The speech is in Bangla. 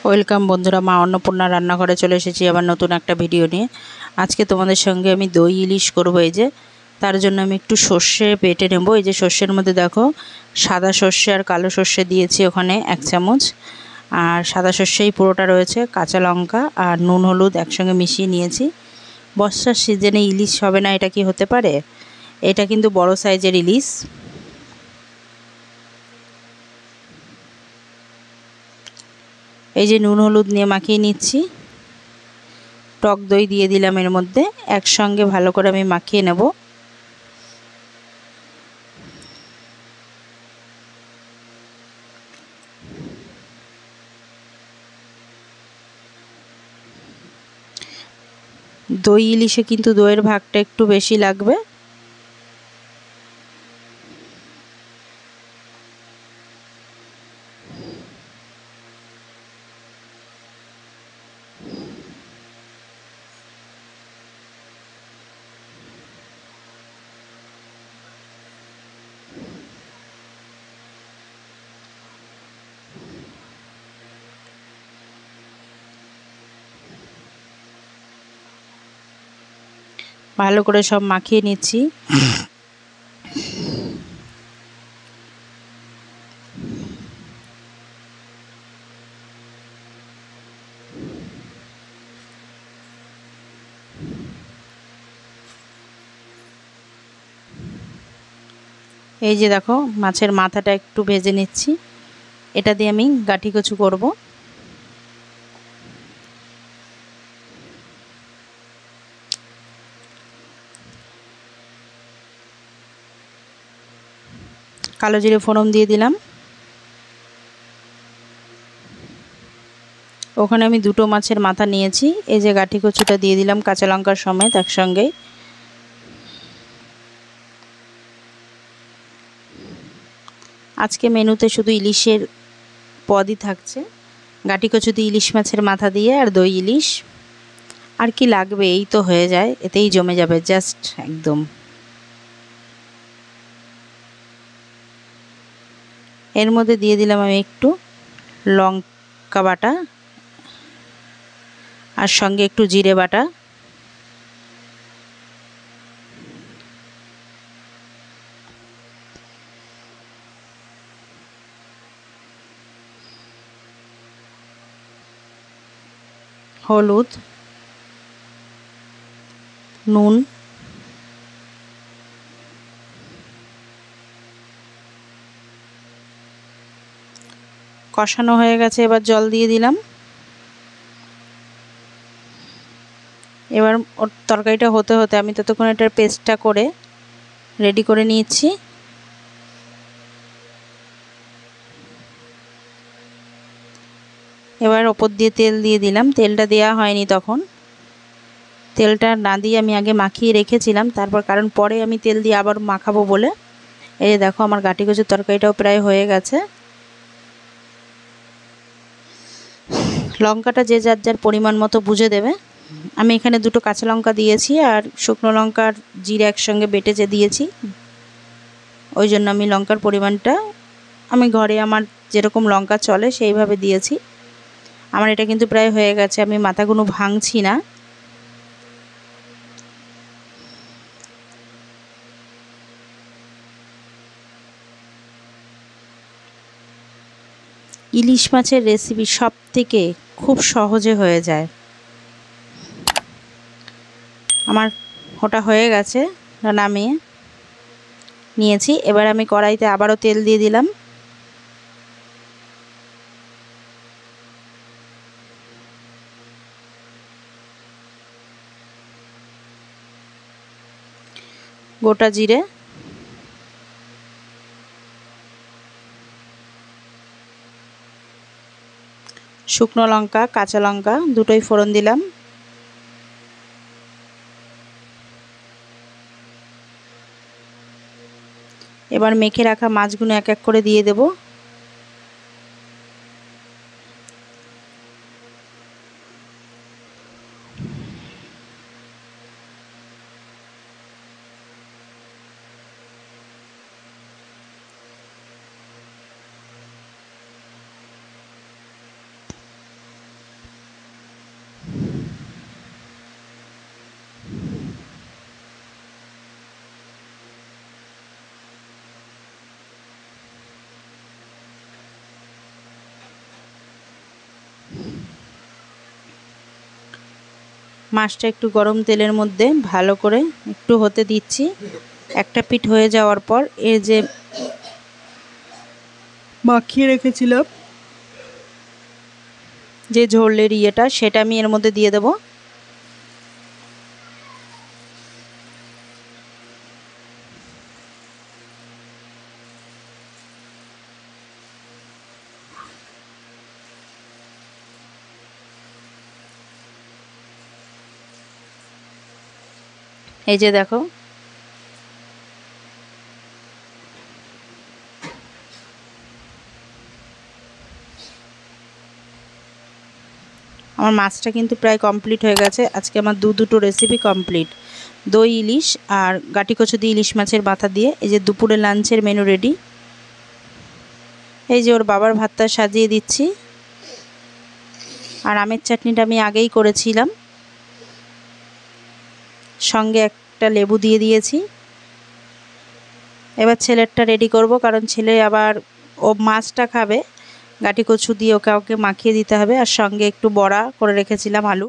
ওয়েলকাম বন্ধুরা, মা অন্নপূর্ণা রান্নাঘরে চলে এসেছি আবার নতুন একটা ভিডিও নিয়ে। আজকে তোমাদের সঙ্গে আমি দই ইলিশ করব। এই যে তার জন্য আমি একটু সর্ষে বেটে নেব। এই যে সর্ষের মধ্যে দেখো সাদা সর্ষে আর কালো সর্ষে দিয়েছি, ওখানে 1 চামচ। আর সাদা সর্ষেই পুরোটা রয়েছে, কাঁচা লঙ্কা আর নুন হলুদ একসঙ্গে মিশিয়ে নিয়েছি। বর্ষার সিজনে ইলিশ হবে না, এটা কি হতে পারে? এটা কিন্তু বড় সাইজের ইলিশ। এই যে নুন হলুদ নিয়ে মাখিয়ে নিচ্ছি। টক দই দিয়ে দিলাম এর মধ্যে, একসঙ্গে ভালো করে আমি মাখিয়ে নেব। দই ইলিশে কিন্তু দইয়ের ভাগটা একটু বেশি লাগবে। ভালো করে সব মাখিয়ে নিচ্ছি। এই যে দেখো মাছের মাথাটা একটু ভেজে নিচ্ছি, এটা দিয়ে আমি গাঁঠি কচু করব। কালো জিরে ফোড়ন দিয়ে দিলাম। ওখানে আমি 2টো মাছের মাথা নিয়েছি। এই যে গাঁঠি কচুটা দিয়ে দিলাম কাঁচা লঙ্কার সমেত একসঙ্গেই। আজকে মেনুতে শুধু ইলিশের পদই থাকছে, গাঁঠি কচু দিয়ে ইলিশ মাছের মাথা দিয়ে আর দই ইলিশ। আর কি লাগবে? এই তো হয়ে যায়, এতেই জমে যাবে জাস্ট একদম। এর মধ্যে দিয়ে দিলাম আমি একটু লঙ্কা বাটা আর সঙ্গে একটু জিরে বাটা। হলুদ, নুন, কষানো হয়ে গেছে, এবার জল দিয়ে দিলাম। এবার ওর তরকারিটা হতে হতে আমি ততক্ষণ এটার পেস্টটা করে রেডি করে নিয়েছি। এবার ওপর দিয়ে তেল দিয়ে দিলাম। তেলটা দেওয়া হয়নি তখন, তেলটা না দিয়ে আমি আগে মাখিয়ে রেখেছিলাম, তারপর কারণ পরে আমি তেল দিয়ে আবার মাখাবো বলে। এই দেখো আমার গাঁঠি কচুর তরকারিটাও প্রায় হয়ে গেছে। লঙ্কাটা যে যার যার পরিমাণ মতো বুঝে দেবে। আমি এখানে 2টো কাঁচা লঙ্কা দিয়েছি আর শুকনো লঙ্কার জিরে একসঙ্গে বেটে যে দিয়েছি, ওই জন্য আমি লঙ্কার পরিমাণটা আমি ঘরে আমার যেরকম লঙ্কা চলে সেইভাবে দিয়েছি। আমার এটা কিন্তু প্রায় হয়ে গেছে, আমি মাথাগুলো ভাঙছি না। ইলিশ মাছের রেসিপি সবথেকে খুব সহজে হয়ে যায়। আমার ওটা হয়ে গেছে, নামিয়ে নিয়েছি। এবার আমি কড়াইতে আবারও তেল দিয়ে দিলাম। গোটা জিরে, শুকনো লঙ্কা, কাঁচা লঙ্কা দুটোই ফোড়ন দিলাম। এবার মেখে রাখা মাছগুলো এক এক করে দিয়ে দেব। মাছটা একটু গরম তেলের মধ্যে ভালো করে একটু হতে দিচ্ছি। একটা পিঠ হয়ে যাওয়ার পর এই যে মাখিয়ে রেখেছিলাম যে ঝোলের ইয়েটা, সেটা আমি এর মধ্যে দিয়ে দেব। এই যে দেখো আমার মাছটা কিন্তু প্রায় কমপ্লিট হয়ে গেছে। আজকে আমার দুটো রেসিপি কমপ্লিট, দই ইলিশ আর গাটি কচু দিয়ে ইলিশ মাছের মাথা দিয়ে। এই যে দুপুরে লাঞ্চের মেনু রেডি। এই যে ওর বাবার ভাতটা সাজিয়ে দিচ্ছি। আর আমের চাটনিটা আমি আগেই করেছিলাম, সঙ্গে একটা লেবু দিয়ে দিয়েছি। এবার ছেলেরটা রেডি করব, কারণ ছেলে আবার ও মাছটা খাবে, গাটি কচু দিয়ে ওকে মাখিয়ে দিতে হবে। আর সঙ্গে একটু বড়া করে রেখেছিলাম, আলু।